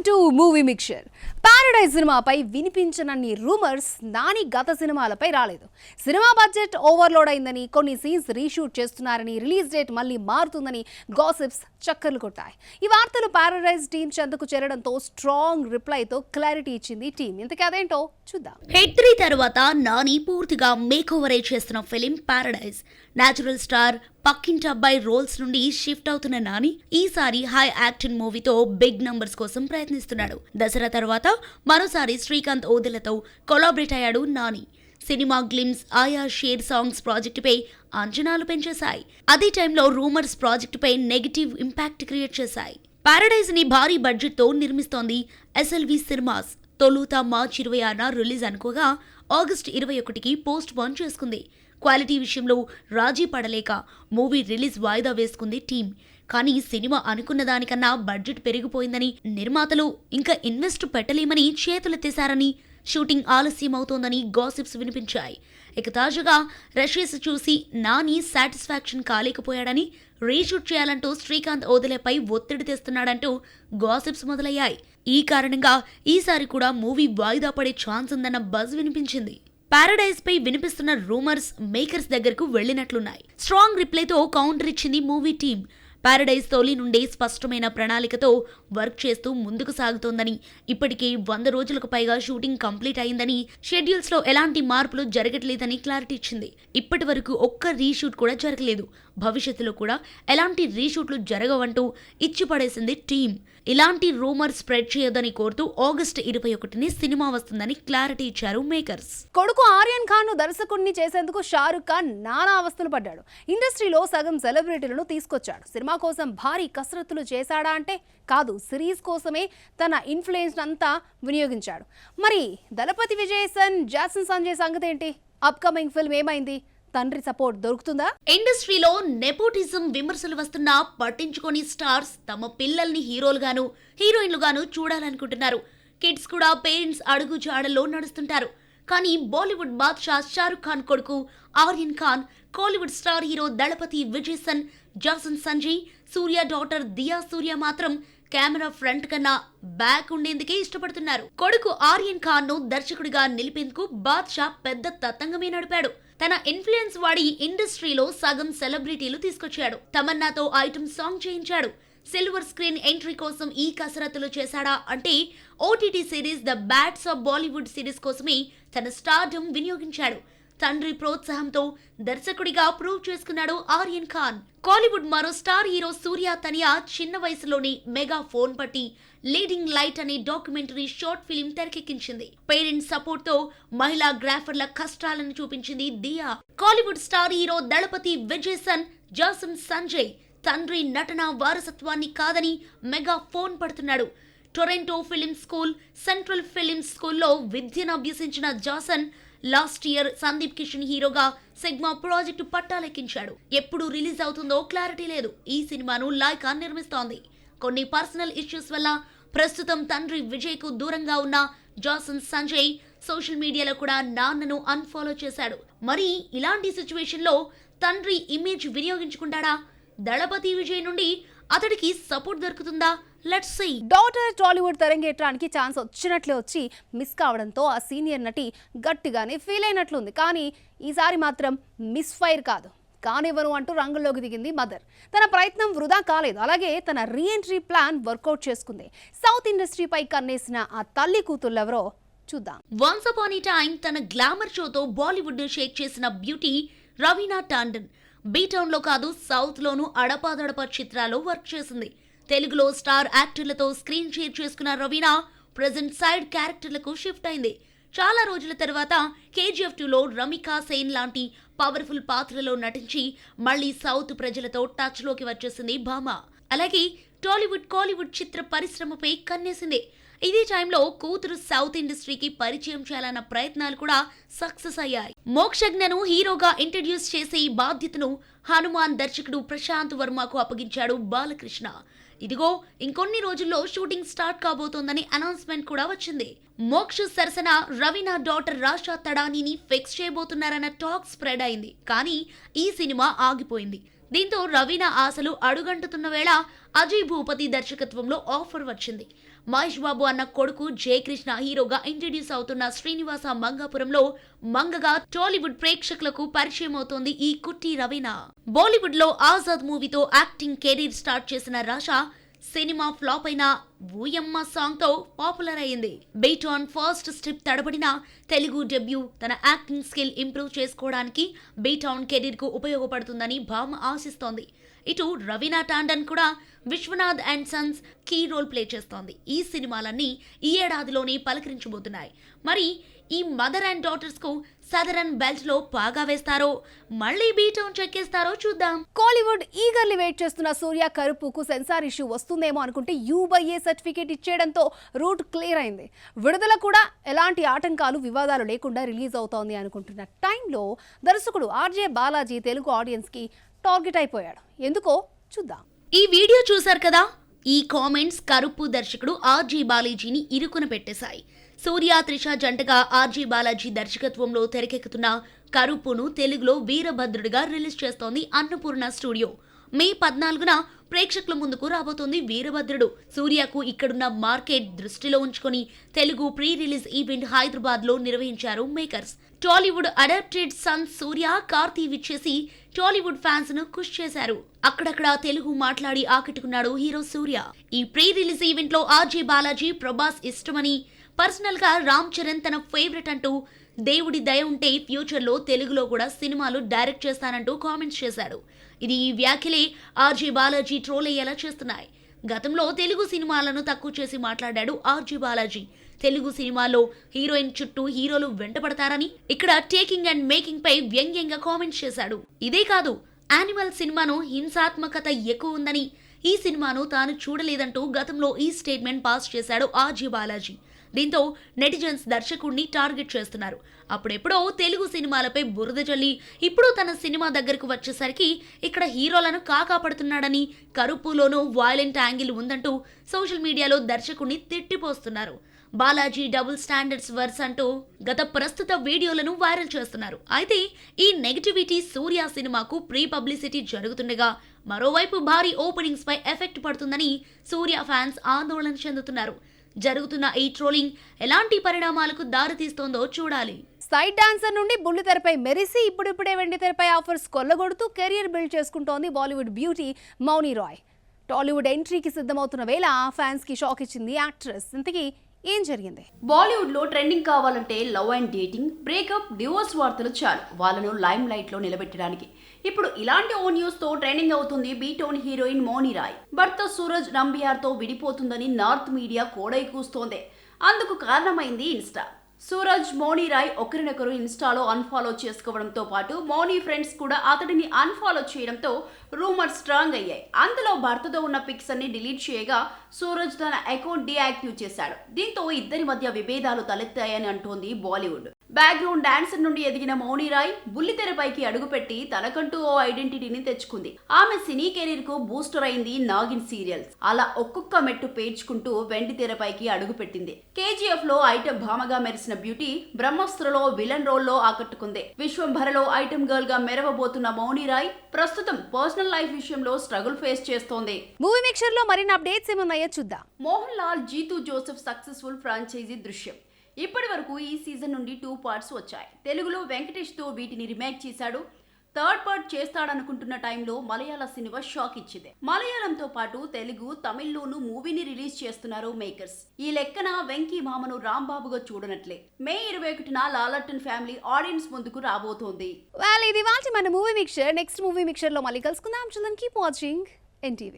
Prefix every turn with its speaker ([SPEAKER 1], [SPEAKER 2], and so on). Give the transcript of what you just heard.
[SPEAKER 1] To movie mixture. Paradise సినిమాపై వినిపించనన్ని rumours Nani గత సినిమాలపై రాలేదు. సినిమా బడ్జెట్ ఓవర్లోడ్ అయిందని, కొన్ని సీన్స్ రీషూట్ చేస్తున్నారని, రిలీజ్ డేట్ మళ్ళీ మారుతుందని గాసిప్స్ చక్కర్లు కొట్టాయి. ఈ వార్తలు పారడైజ్ టీం చెంతకు చేరడంతో స్ట్రాంగ్ రిప్లైతో క్లారిటీ ఇచ్చింది టీం. ఇంతకీ అదేంటో చూద్దాం.
[SPEAKER 2] హిట్ 3 తర్వాత నాని పూర్తిగా మేకోవర్ చేస్తున్న ఫిలిం పారడైజ్. నేచురల్ స్టార్ పక్కింటి అబ్బాయి రోల్స్ నుండి షిఫ్ట్ అవుతున్న నాని ఈసారి హై యాక్షన్ మూవీతో బిగ్ నంబర్స్ కోసం ప్రయత్నిస్తున్నాడు. దసరా తర్వాత మరోసారి శ్రీకాంత్ ఓదెలతో కొలాబరేట్ అయ్యాడు నాని. సినిమా గ్లిమ్స్, ఆయా షేర్ సాంగ్స్ ప్రాజెక్టుపై అంచనాలు పెంచేశాయి. అదే టైంలో రూమర్స్ ప్రాజెక్టుపై నెగిటివ్ ఇంపాక్ట్ క్రియేట్ చేశాయి. పారడైజ్ ని భారీ బడ్జెట్ తో నిర్మిస్తోంది SLV సినిమాస్. తొలుత మార్చి 26న రిలీజ్ అనుకోగా ఆగస్టు 21కి పోస్ట్ పోన్ చేసుకుంది. క్వాలిటీ విషయంలో రాజీ పడలేక మూవీ రిలీజ్ వాయిదా వేసుకుంది టీం. కానీ సినిమా అనుకున్న దానికన్నా బడ్జెట్ పెరిగిపోయిందని, నిర్మాతలు ఇంకా ఇన్వెస్ట్ పెట్టలేమని చేతులెత్తేశారని, షూటింగ్ ఆలస్యం అవుతోందని గాసిప్స్ వినిపించాయి. ఇక తాజాగా రషెస్ చూసి నాని సాటిస్ఫాక్షన్ కాలేకపోయాడని, రీషూట్ చేయాలంటూ శ్రీకాంత్ ఓదెలపై ఒత్తిడి తెస్తున్నాడంటూ గాసిప్స్ మొదలయ్యాయి. ఈ కారణంగా ఈసారి కూడా మూవీ వాయిదా పడే ఛాన్స్ ఉందన్న బజ్ వినిపించింది. పారడైజ్ పై వినిపిస్తున్న రూమర్స్ మేకర్స్ దగ్గరకు వెళ్లినట్లున్నాయి. స్ట్రాంగ్ రిప్లైతో కౌంటర్ ఇచ్చింది మూవీ టీం. పారడైజ్ తొలి నుండే స్పష్టమైన ప్రణాళికతో వర్క్ చేస్తూ ముందుకు సాగుతోందని, ఇప్పటికే 100 రోజులకు పైగా షూటింగ్ కంప్లీట్ అయిందని, షెడ్యూల్స్ లో ఎలాంటి మార్పులు జరగట్లేదని క్లారిటీ ఇచ్చింది. ఇప్పటి వరకు ఒక్క రీషూట్ కూడా జరగలేదు, భవిష్యత్తులో కూడా ఎలాంటి రీషూట్లు జరగవంటూ ఇచ్చిపడేసింది టీం. ఇలాంటి రూమర్ స్ప్రెడ్ చేయొద్దని కోరుతూ ఆగస్టు 21ని సినిమా వస్తుందని క్లారిటీ ఇచ్చారు మేకర్స్.
[SPEAKER 1] కొడుకు ఆర్యన్ ఖాన్ ను దర్శకుడిని చేసేందుకు షారుఖ్ ఖాన్ నానా అవస్థలు పడ్డాడు. ఇండస్ట్రీలో సగం సెలబ్రిటీలను తీసుకొచ్చాడు. సినిమా కోసం భారీ కసరత్తులు చేశాడా అంటే కాదు, సిరీస్ కోసమే తన ఇన్ఫ్లుయెన్స్ అంతా వినియోగించాడు. మరి దళపతి విజయ్ జాసన్ సంజయ్ సంగతి ఏంటి? అప్కమింగ్ ఫిల్మ్ ఏమైంది? తండ్రి సపోర్ట్ దొరుకుతుందా?
[SPEAKER 2] ఇండస్ట్రీలో నెపోటిజం విమర్శలు వస్తున్నా పట్టించుకొని స్టార్స్ తమ పిల్లల్ని హీరోలుగాను, హీరోయిన్లుగాను చూడాలనుకుంటున్నారు. కిడ్స్ కూడా పేరెంట్స్ అడుగు జాడల్లో నడుస్తుంటారు. కానీ బాలీవుడ్ బాద్షా షారుఖ్ ఖాన్ కొడుకు Aryan Khan, Kollywood star hero Thalapathy Vijay Jason Sanjay, సూర్య డాటర్ దియా సూర్య మాత్రం కెమెరా ఫ్రంట్ కన్నా బ్యాక్ ఉండేందుకే ఇష్టపడుతున్నారు. కొడుకు ఆర్యన్ ఖాన్ ను దర్శకుడిగా నిలిపేందుకు బాద్షా పెద్ద తతంగమే నడిపాడు. తన ఇన్ఫ్లుయెన్స్ వాడి ఇండస్ట్రీలో సగం సెలబ్రిటీలు తీసుకొచ్చాడు. తమన్నాతో ఐటమ్ సాంగ్ చేయించాడు. సిల్వర్ స్క్రీన్ ఎంట్రీ కోసం ఈ కసరత్తులు చేశాడా అంటే OTT series the bats of Bollywood series కోసమే తన స్టార్డమ్ వినియోగించాడు. తండ్రి ప్రోత్సాహంతో దర్శకుడిగా ప్రూవ్ చేసుకున్నాడు ఆర్యన్ ఖాన్. కోలీవుడ్ మరో స్టార్ హీరో సూర్య తనియా చిన్న వయసులోని మెగా ఫోన్ పట్టి లీడింగ్ లైట్ అనే డాక్యుమెంటరీ షార్ట్ ఫిలిం తెరకెక్కించింది. పేరెంట్స్ సపోర్ట్ తో మహిళా గ్రాఫర్ల కష్టాలను చూపించింది Diya. Kollywood star hero Thalapathy Vijay Jason Sanjay తండ్రి నటన వారసత్వాన్ని కాదని మెగా ఫోన్ పడుతున్నాడు. Toronto film school, central film స్కూల్లో విద్యను అభ్యసించిన Jason last year Sundeep Kishan హీరోగా సిగ్మా ప్రాజెక్టు పట్టాలెక్కించాడు. ఎప్పుడు రిలీజ్ అవుతుందో క్లారిటీ లేదు. ఈ సినిమాను లైకా నిర్మిస్తోంది. కొన్ని పర్సనల్ ఇష్యూస్ వల్ల ప్రస్తుతం తండ్రి విజయ్ కు దూరంగా ఉన్న జాసన్ సంజయ్ సోషల్ మీడియాలో కూడా నాన్నను అన్ఫాలో చేశాడు. మరి ఇలాంటి సిచ్యువేషన్ లో తండ్రి ఇమేజ్ వినియోగించుకుంటాడా? దళపతి విజయ్ నుండి అతడికి సపోర్ట్ దొరుకుతుందా? Let's see.
[SPEAKER 1] డాటర్ టాలీవుడ్ తెరంగేట్రానికి ఛాన్స్ వచ్చినట్లే వచ్చి మిస్ కావడంతో ఆ సీనియర్ నటి గట్టిగానే ఫీల్ అయినట్లుంది. కానీ ఈసారి మాత్రం మిస్ ఫైర్ కాదు, కానివ్వను అంటూ రంగంలోకి దిగింది మదర్. తన ప్రయత్నం వృధా కాలేదు. అలాగే తన రీఎంట్రీ ప్లాన్ వర్కౌట్ చేసుకుంది. సౌత్ ఇండస్ట్రీపై కన్నేసిన ఆ తల్లి కూతుళ్ళెవరో చూద్దాం.
[SPEAKER 2] వన్స్ అపాన్ ఏ టైం తన గ్లామర్ షోతో బాలీవుడ్ ను షేక్ చేసిన బ్యూటీ రవీనా టాండన్ బీటౌన్ లో కాదు, సౌత్ లోను అడపాదడపా చిత్రాల్లో వర్క్ చేసింది. తెలుగులో స్టార్ యాక్టర్లతో స్క్రీన్ షేర్ చేసుకున్న రవీనా ప్రెజెంట్ సైడ్ క్యారెక్టర్లకు షిఫ్ట్ అయింది. చాలా రోజుల తర్వాత KGF 2లో రమికా సేన్ లాంటి పవర్ఫుల్ పాత్రలో నటించి మళ్లీ సౌత్ ప్రజలతో టచ్ లోకి వచ్చేసింది భామ. అలాగే టాలీవుడ్, కోలీవుడ్ చిత్ర పరిశ్రమపై కన్నేసింది. ఇదే టైంలో కూతురు సౌత్ ఇండస్ట్రీకి పరిచయం చేయాలన్న ప్రయత్నాలు కూడా సక్సెస్ అయ్యాయి. మోక్షజ్ఞను హీరోగా ఇంట్రడ్యూస్ చేసే ఈ బాధ్యతను హనుమాన్ దర్శకుడు ప్రశాంత్ వర్మకు అప్పగించాడు బాలకృష్ణ. ఇదిగో ఇంకొన్ని రోజుల్లో షూటింగ్ స్టార్ట్ కాబోతోందని అనౌన్స్మెంట్ కూడా వచ్చింది. మోక్ష సరసన రవీనా డాటర్ రాషా తడానీని ఫిక్స్ చేయబోతున్నారన్న టాక్ స్ప్రెడ్ అయింది. కానీ ఈ సినిమా ఆగిపోయింది. దీంతో రవీనా ఆశలు అడుగంటుతున్న వేళ అజయ్ భూపతి దర్శకత్వంలో ఆఫర్ వచ్చింది. మహేష్ బాబు అన్న కొడుకు జయకృష్ణ హీరోగా ఇంట్రడ్యూస్ అవుతున్న శ్రీనివాస మంగాపురంలో మంగగా టాలీవుడ్ ప్రేక్షకులకు పరిచయం అవుతోంది ఈ కుట్టి రవీనా. బాలీవుడ్ లో ఆజాద్ మూవీతో యాక్టింగ్ కెరీర్ స్టార్ట్ చేసిన రాషా సినిమా ఫ్లాప్ అయిన ఊయమ్మ సాంగ్ తో పాపులర్ అయింది. బీట్ ఆన్ ఫస్ట్ స్టెప్ తడబడిన తెలుగు డెబ్యూ తన యాక్టింగ్ స్కిల్ ఇంప్రూవ్ చేసుకోవడానికి బీట్ ఆన్ కెరీర్ కు ఉపయోగపడుతుందని భామ ఆశిస్తోంది. ఇటు రవీనా టాండన్ కూడా Vishwanath and sons key role play చేస్తోంది. ఈ సినిమాలన్నీ ఈ ఏడాదిలోనే పలకరించబోతున్నాయి. మరి ఈ మదర్ అండ్ డాటర్స్ కు సదరన్ బెల్ట్ లో పాగా వేస్తారో మళ్ళీ బీటౌన్ చెక్కేస్తారో చూద్దాం.
[SPEAKER 1] కోలీవుడ్ ఈగర్లీ వెయిట్ చేస్తున్న సూర్య కరుపుకు సెన్సార్ ఇష్యూ వస్తుందేమో అనుకుంటే U/A సర్టిఫికేట్ ఇచ్చేయడంతో రూట్ క్లియర్ అయింది. విడుదల కూడా ఎలాంటి ఆటంకాలు వివాదాలు లేకుండా రిలీజ్ అవుతోంది అనుకుంటున్న టైంలో దర్శకుడు ఆర్జే బాలాజీ తెలుగు ఆడియన్స్ కి టార్గెట్ అయిపోయాడు. ఎందుకో చూద్దాం.
[SPEAKER 2] ఈ వీడియో చూశారు కదా, ఈ కామెంట్స్ కరుపు దర్శకుడు ఆర్జే బాలాజీని ఇరుకున పెట్టేశాయి. సూర్య త్రిష జంటగా ఆర్జే బాలాజీ దర్శకత్వంలో తెరకెక్కుతున్న కరుపును తెలుగులో వీరభద్రుడిగా రిలీజ్ చేస్తోంది అన్నపూర్ణ స్టూడియో. మే 14న ప్రేక్షకుల ముందుకు రాబోతోంది వీరభద్రుడు. సూర్యకు ఇక్కడున్న మార్కెట్ దృష్టిలో ఉంచుకొని Telugu pre release event Hyderabad లో నిర్వహించారు మేకర్స్. టాలీవుడ్ అడాప్టెడ్ సన్స్ సూర్య కార్తీ విచ్చేసి టాలీవుడ్ ఫ్యాన్స్ ను ఖుష్ చేశారు. అక్కడక్కడ తెలుగు మాట్లాడి ఆకట్టుకున్నాడు హీరో సూర్య. ఈ ప్రీ రిలీజ్ ఈవెంట్ లో ఆర్జే బాలాజీ ప్రభాస్ ఇష్టమని, పర్సనల్ గా రామ్ చరణ్ తన ఫేవరెట్ అంటూ, దేవుడి దయ ఉంటే ఫ్యూచర్ లో తెలుగులో కూడా సినిమాలు డైరెక్ట్ చేస్తానంటూ కామెంట్స్ చేశాడు. ఇది ఈ వ్యాఖ్యలే ఆర్జే బాలాజీ ట్రోల్ అయ్యేలా చేస్తున్నాయి. గతంలో తెలుగు సినిమాలను తక్కువ చేసి మాట్లాడాడు ఆర్జే బాలాజీ. తెలుగు సినిమాలో హీరోయిన్ చుట్టూ హీరోలు వెంటపడతారని, ఇక్కడ టేకింగ్ అండ్ మేకింగ్ పై వ్యంగ్యంగా కామెంట్స్ చేశాడు. ఇదే కాదు, యానిమల్ సినిమాను హింసాత్మకత ఎక్కువ ఉందని, ఈ సినిమాను తాను చూడలేదంటూ గతంలో ఈ స్టేట్మెంట్ పాస్ చేశాడు ఆర్జే బాలాజీ. దీంతో నెటిజన్స్ దర్శకుడిని టార్గెట్ చేస్తున్నారు. అప్పుడెప్పుడో తెలుగు సినిమాలపై బురద జల్లి ఇప్పుడు తన సినిమా దగ్గరకు వచ్చేసరికి ఇక్కడ హీరోలను కాకాపడుతున్నాడని, కరుపులోనూ వాయలెంట్ యాంగిల్ ఉందంటూ సోషల్ మీడియాలో దర్శకుడిని తిట్టిపోస్తున్నారు. బాలాజీ డబుల్ స్టాండర్డ్స్ వర్స్ అంటూ గత ప్రస్తుత వీడియోలను వైరల్ చేస్తున్నారు. అయితే ఈ నెగటివిటీ సూర్య సినిమాకు ప్రీ పబ్లిసిటీ జరుగుతుండగా మరోవైపు భారీ ఓపెనింగ్స్ పై ఎఫెక్ట్ పడుతుందని సూర్య ఫ్యాన్స్ ఆందోళన చెందుతున్నారు. జరుగుతున్న ఈ ట్రోలింగ్ ఎలాంటి పరిణామాలకు దారితీస్తోందో చూడాలి.
[SPEAKER 1] సైడ్ డాన్సర్ నుండి బుల్లితెరపై మెరిసి ఇప్పుడిప్పుడే వెండితెరపై ఆఫర్స్ కొల్లగొడుతూ కెరియర్ బిల్డ్ చేసుకుంటోంది బాలీవుడ్ బ్యూటీ మౌని రాయ్. టాలీవుడ్ ఎంట్రీకి సిద్ధమవుతున్న వేళ ఫ్యాన్స్ కి షాక్ ఇచ్చింది యాక్ట్రెస్. ఇంతకీ ఏం జరిగింది?
[SPEAKER 3] బాలీవుడ్ లో ట్రెండింగ్ కావాలంటే love and dating, breakup, divorce వార్తలు చాలు వాళ్ళను లైమ్ లైట్ లో నిలబెట్టడానికి. ఇప్పుడు ఇలాంటి ఓ న్యూస్ తో ట్రెండింగ్ అవుతుంది బీటౌన్ హీరోయిన్ మౌని రాయ్. భర్త సూరజ్ నంబియార్ తో విడిపోతుందని నార్త్ మీడియా కోడై కూస్తోంది. అందుకు కారణమైంది ఇన్స్టా. సూరజ్, మౌని రాయ్ ఒకరినొకరు ఇన్స్టాలో అన్ఫాలో చేసుకోవడంతో పాటు మౌని ఫ్రెండ్స్ కూడా అతడిని అన్ఫాలో చేయడంతో రూమర్స్ స్ట్రాంగ్ అయ్యాయి. అందులో భర్తతో ఉన్న పిక్స్ అన్ని డిలీట్ చేయగా సూరజ్ తన అకౌంట్ డీయాక్టివ్ చేశాడు. దీంతో ఇద్దరి మధ్య విభేదాలు తలెత్తాయని అంటోంది బాలీవుడ్. బ్యాక్గ్రౌండ్ డాన్సర్ నుండి ఎదిగిన మౌని రాయ్ బుల్లితెరపైకి అడుగుపెట్టి తనకంటూ ఓ ఐడెంటిటీని తెచ్చుకుంది. ఆమె సినీ కెరీర్ కు బూస్టర్ అయింది నాగిన్ సీరియల్స్. అలా ఒక్కొక్క మెట్టు పేర్చుకుంటూ వెండి తెరపైకి అడుగుపెట్టింది. KGF లో ఐటమ్ భామగా మెరిసిన బ్యూటీ బ్రహ్మాస్త్రలో విలన్ రోల్ లో ఆకట్టుకుంది. విశ్వంభరలో ఐటమ్ గర్ల్ గా మెరవబోతున్న మౌని రాయ్ ప్రస్తుతం పర్సనల్ లైఫ్ విషయంలో స్ట్రగుల్ ఫేస్ చేస్తోంది.
[SPEAKER 1] మూవీ మిక్చర్ లో మరిన్ని అప్డేట్స్ ఏమన్నాయో చూద్దాం.
[SPEAKER 3] Mohan Lal, Jeethu Joseph successful franchise Drishyam. ఇప్పటి వరకు ఈ సీజన్ నుండి 2 పార్ట్స్ వచ్చాయి. తెలుగులో వెంకటేష్ తో వీటిని రీమేక్ చేశాడు. థర్డ్ పార్ట్ చేస్తాడనుకుంటున్న టైంలో మలయాళ సినిమా షాక్ ఇచ్చింది. మలయాళంతో పాటు తెలుగు, తమిళ్లోనూ మూవీని రిలీజ్ చేస్తున్నారు మేకర్స్. ఈ లెక్కన వెంకీ మామను రాంబాబుగా చూడనట్లే. మే 21న లాలట్టన్ ఫ్యామిలీ ఆడియన్స్ ముందుకు రాబోతోంది.
[SPEAKER 1] ఇది వాటి మన movie mixture. Next movie mixture లో మళ్ళీ కలుసుకుందాం. Keep watching NTV.